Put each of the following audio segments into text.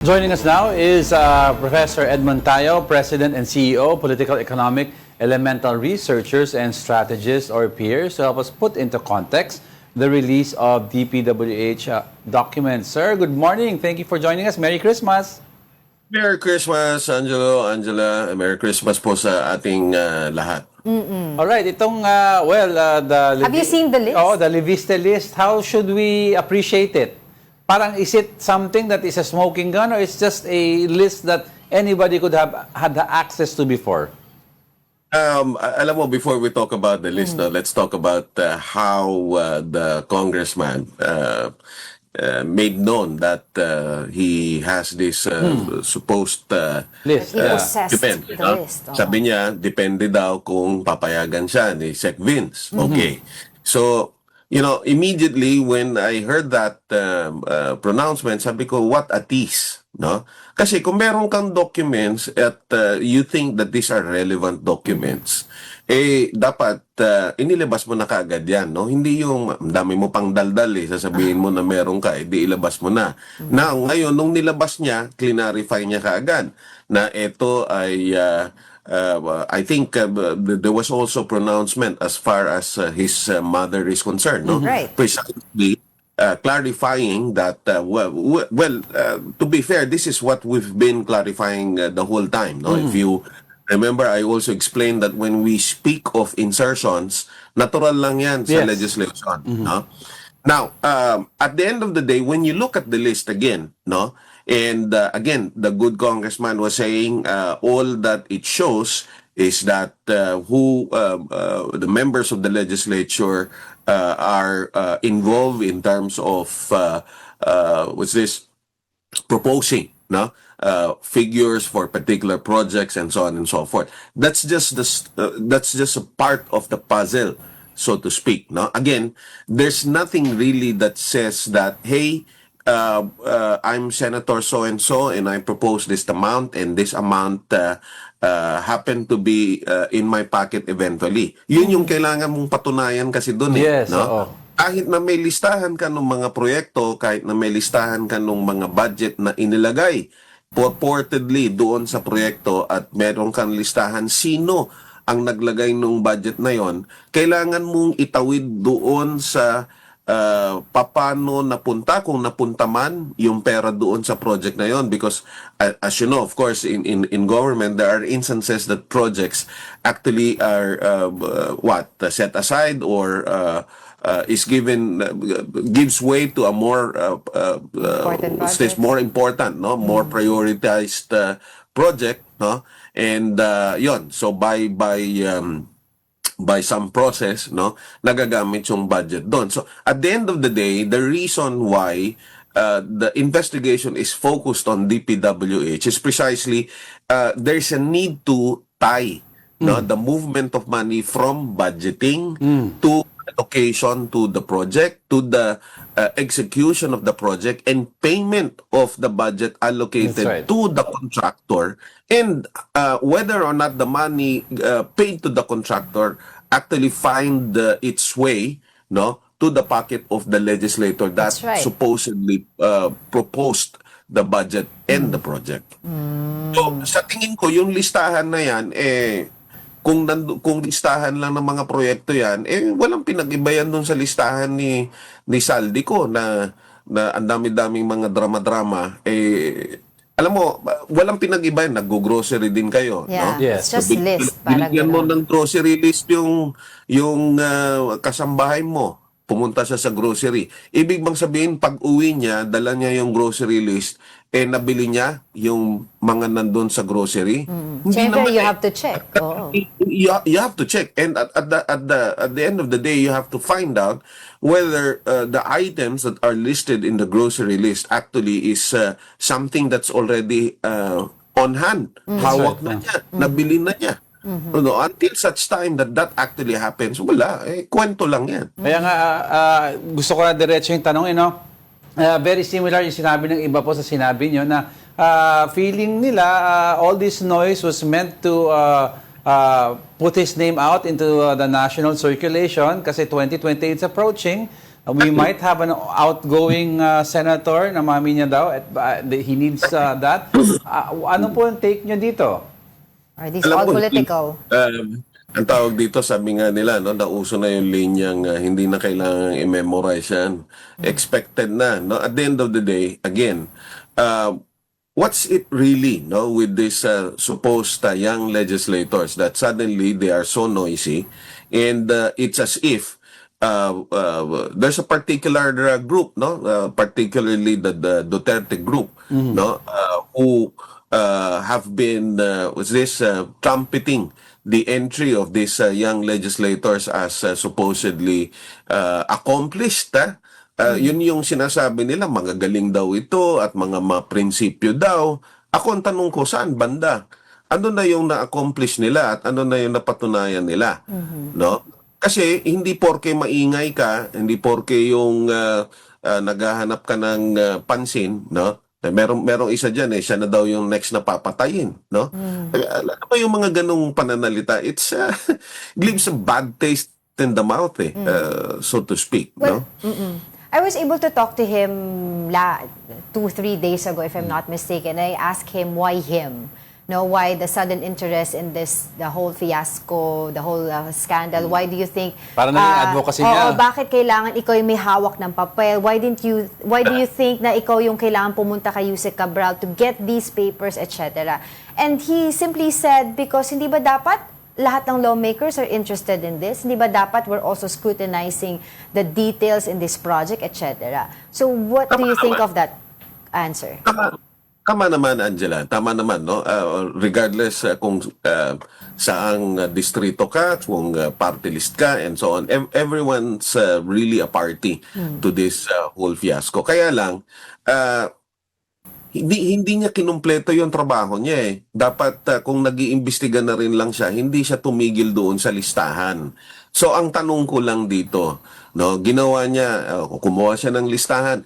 Joining us now is Professor Edmond Tayo, President and CEO, Political Economic Elemental Researchers and Strategists, or peers, to help us put into context the release of DPWH documents. Sir, good morning. Thank you for joining us. Merry Christmas. Merry Christmas, Angelo, Angela. Merry Christmas po sa ating lahat. All right, itong, Have you seen the list? Oh, the Leviste list. How should we appreciate it? Parang, is it something that is a smoking gun, or it's just a list that anybody could have had the access to before? Alam mo, before we talk about the list, let's talk about how the congressman made known that he has this supposed List. He possessed depend. the list. Sabi niya, depende daw kung papayagan siya ni Sec Vince. Okay. So, immediately when I heard that pronouncement, sabi ko, what a tease, no? Kasi kung meron kang documents at you think that these are relevant documents, dapat inilabas mo na kaagad yan, no? Hindi yung dami mo pang daldal, sasabihin mo na meron ka, di ilabas mo na. Now, ngayon, nung nilabas niya, clarify niya kaagad na ito ay I think there was also pronouncement as far as his mother is concerned, no? Right. Precisely clarifying that, to be fair, this is what we've been clarifying the whole time, no? If you remember, I also explained that when we speak of insertions, natural lang yan sa Yes. legislation, no? Now, at the end of the day, when you look at the list again, no? And again, the good congressman was saying all that it shows is that the members of the legislature are involved in terms of proposing, no? Figures for particular projects and so on and so forth. That's just a part of the puzzle, so to speak. No, again, there's nothing really that says that, hey, I'm Senator so and so, and I propose this amount, and this amount happened to be in my pocket eventually. Yun yung kailangan mong patunayan kasi doon, Yes, no? oo. Kahit na may listahan ka ng mga proyekto, kahit na may listahan ka ng mga budget na inilagay purportedly doon sa proyekto at meron kang listahan sino ang naglagay ng budget na yon, kailangan mong itawid doon sa paano napunta, kung napunta man yung pera doon sa project na yon, because as you know, of course, in government there are instances that projects actually are set aside or is gives way to a more more important, no, more prioritized project, no, and yon, so by some process, no, nagagamit yung budget doon. So at the end of the day, the reason why the investigation is focused on DPWH is precisely there's a need to tie, no, the movement of money from budgeting to allocation to the project, to the execution of the project, and payment of the budget allocated That's right. to the contractor, and whether or not the money paid to the contractor actually find its way, no, to the pocket of the legislator that That's right. supposedly proposed the budget and the project. So sa tingin ko yung listahan na yan, kung listahan lang ng mga proyekto yan, walang pinag-iba yan dun sa listahan ni Saldico na ang dami-daming mga drama-drama. Alam mo, walang pinag-iba yan. Nag-grocery din kayo. Yeah, No? Yes. it's just list. Binigyan mo ng grocery list yung kasambahay mo. Pumunta siya sa grocery. Ibig bang sabihin, pag uwi niya, dala niya yung grocery list, nabili niya yung mga nandun sa grocery? Hindi Siyempre, naman you have to check. Oo. You have to check, and at the end of the day, you have to find out whether the items that are listed in the grocery list actually is something that's already on hand. Hawak na niya, nabili na niya. No, until such time that actually happens, wala, kwento lang yan. Kaya nga, gusto ko na diretso yung tanong, very similar yung sinabi ng iba po sa sinabi nyo na feeling nila all this noise was meant to put his name out into the national circulation kasi 2020 is approaching. We might have an outgoing senator na mami niya daw at he needs that. Ano po ang take niyo dito? Are these all mo, political? ang tawag dito, sabi nga nila, no, nauso na yung linyang hindi na kailangan i-memorize yan. Expected na. No? At the end of the day, again, what's it really, no, with these supposed young legislators that suddenly they are so noisy, and it's as if there's a particular group, no, particularly the Duterte group, no, who have been trumpeting the entry of these young legislators as supposedly accomplished. Yun yung sinasabi nila, magagaling daw ito at mga prinsipyo daw. Ako ang tanong ko, saan banda? Ano na yung na-accomplish nila at ano na yung napatunayan nila? No? Kasi hindi porke maingay ka, hindi porke yung naghahanap ka ng pansin, no? Merong isa diyan siya na daw yung next na papatayin, no? Ano ba yung mga ganung pananalita? It's glimpse of bad taste in the mouth, so to speak, Well, no? I was able to talk to him 2-3 days ago, if I'm not mistaken. I asked him why him. No, why the sudden interest in this, the whole fiasco, the whole scandal? Why do you think? Para naging advocacy niya. Bakit kailangan ikaw yung may hawak ng papel? Why do you think na ikaw yung kailangan pumunta kay Yusek Cabral to get these papers, etc.? And he simply said, because hindi ba dapat lahat ng lawmakers are interested in this? Hindi ba dapat we're also scrutinizing the details in this project, etc.? So what do you think of that answer? Tama naman, Angela. Tama naman, no? Regardless kung saang distrito ka, kung party list ka, and so on. Everyone's really a party to this whole fiasco. Kaya lang, hindi niya kinumpleto yung trabaho niya eh. Dapat kung nag-iimbestiga na rin lang siya, hindi siya tumigil doon sa listahan. So ang tanong ko lang dito, no, ginawa niya, kumuha siya ng listahan.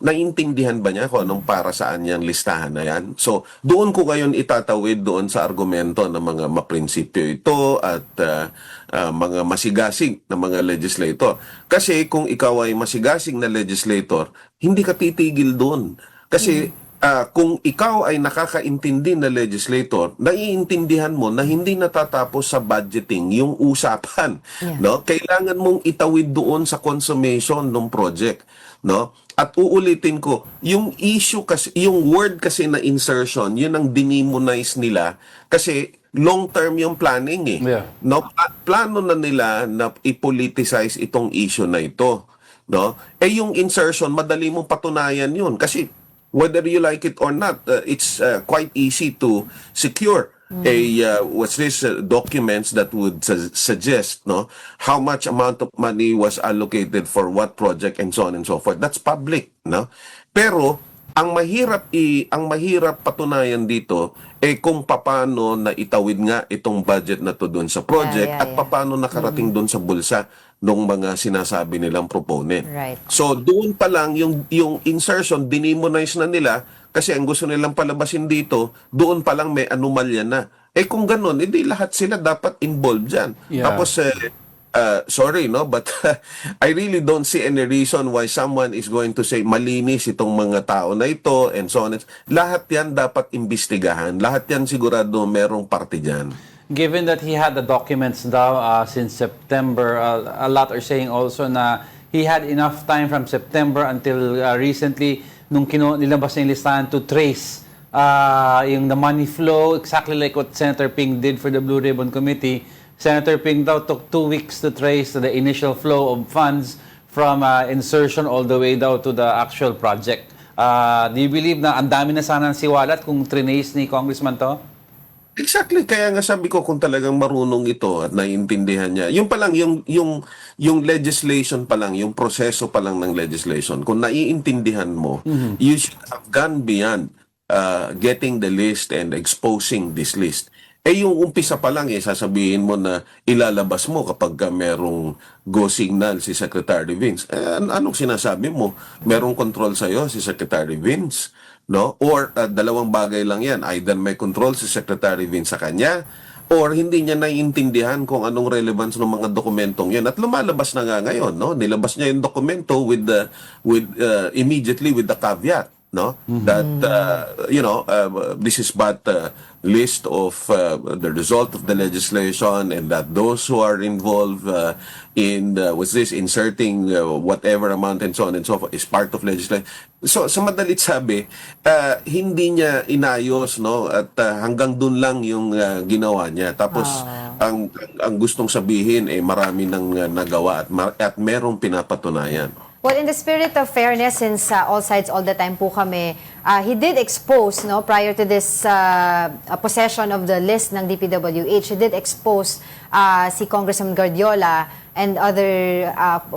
Naiintindihan ba niya kung anong para saan niyang listahan na yan? So, doon ko ngayon itatawid doon sa argumento ng mga maprinsipyo ito at mga masigasig na mga legislator. Kasi kung ikaw ay masigasig na legislator, hindi ka titigil doon. Kasi kung ikaw ay nakakaintindi na legislator, naiintindihan mo na hindi natatapos sa budgeting yung usapan. Yeah. No? Kailangan mong itawid doon sa consummation ng project. No? At uulitin ko, yung issue kasi, yung word kasi na insertion, yun ang demonize nila kasi long-term yung planning eh. Yeah. No, plano na nila na i-politicize itong issue na ito, no? Yung insertion, madali mong patunayan yun kasi whether you like it or not, it's quite easy to secure documents that would suggest, no, how much amount of money was allocated for what project and so on and so forth. That's public, no? Pero ang mahirap patunayan dito kung paano na itawid nga itong budget na to doon sa project at paano nakarating doon sa bulsa ng mga sinasabi nilang proponent. Right. So doon pa lang yung insertion dinimonize na nila kasi ang gusto nilang palabasin dito, doon pa lang may anomalya na. Kung ganun, hindi lahat sila dapat involved dyan. Yeah. Tapos, sorry, no? But I really don't see any reason why someone is going to say malinis itong mga tao na ito and so on. Lahat yan dapat imbestigahan. Lahat yan sigurado merong parte dyan. Given that he had the documents daw since September, a lot are saying also na he had enough time from September until recently nung nilabas na yung listahan to trace yung the money flow, exactly like what Senator Ping did for the Blue Ribbon Committee. Senator Ping daw took 2 weeks to trace the initial flow of funds from insertion all the way daw to the actual project. Do you believe na ang dami na sana ng siwalat kung trinace ni Congressman to? Exactly, kaya nga sabi ko kung talagang marunong ito at naiintindihan niya. Yung pa lang, yung legislation pa lang, yung proseso pa lang ng legislation, kung naiintindihan mo, you should have gone beyond getting the list and exposing this list. Yung umpisa pa lang, sasabihin mo na ilalabas mo kapag merong go signal si Secretary Vince. Anong sinasabi mo? Merong control sa'yo si Secretary Vince? No? Or dalawang bagay lang yan. Either may control si Secretary Vince sa kanya or hindi niya naiintindihan kung anong relevance ng mga dokumentong yan. At lumalabas na nga ngayon, no? Nilabas niya yung dokumento immediately with the caveat, no? That this is but list of the result of the legislation, and that those who are involved in inserting whatever amount and so on and so forth is part of legislation. So sa madalit sabi, hindi niya inayos, no, at hanggang dun lang yung ginawa niya. Tapos ang gustong sabihin marami nang nagawa at merong pinapatunayan. Well, in the spirit of fairness, since all sides all the time po kami, he did expose, no, prior to this possession of the list ng DPWH, he did expose si Congressman Guardiola and other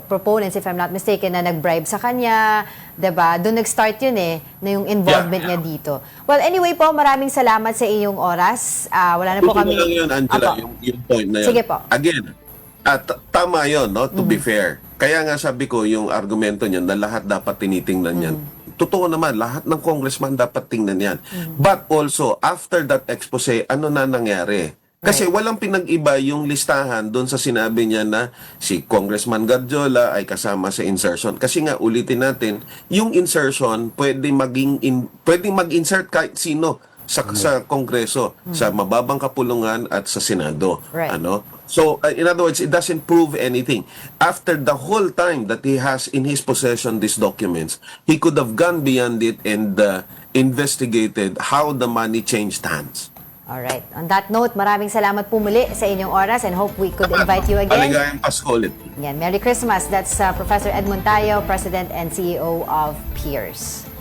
proponents, if I'm not mistaken, na nag-bribe sa kanya, diba? Doon nag-start yun na yung involvement niya dito. Well, anyway po, maraming salamat sa iyong oras. Wala na po kami. Lang yun, Angela, yung point na yun. Sige po. Again, tama yun, no, to be fair. Kaya nga sabi ko, yung argumento niya na lahat dapat tinitingnan yan. Totoo naman, lahat ng congressman dapat tingnan yan. But also, after that expose, ano na nangyari? Kasi walang pinag-iba yung listahan doon sa sinabi niya na si Congressman Guardiola ay kasama sa insertion. Kasi nga, ulitin natin, yung insertion pwedeng mag-insert kahit sino sa Kongreso, sa mababang kapulungan at sa Senado. Right. So, in other words, it doesn't prove anything. After the whole time that he has in his possession these documents, he could have gone beyond it and investigated how the money changed hands. Alright. On that note, maraming salamat po muli sa inyong oras and hope we could invite you again. Maligayang Pasko ulit. Yan. Merry Christmas. That's Professor Edmund Tayo, President and CEO of Peers.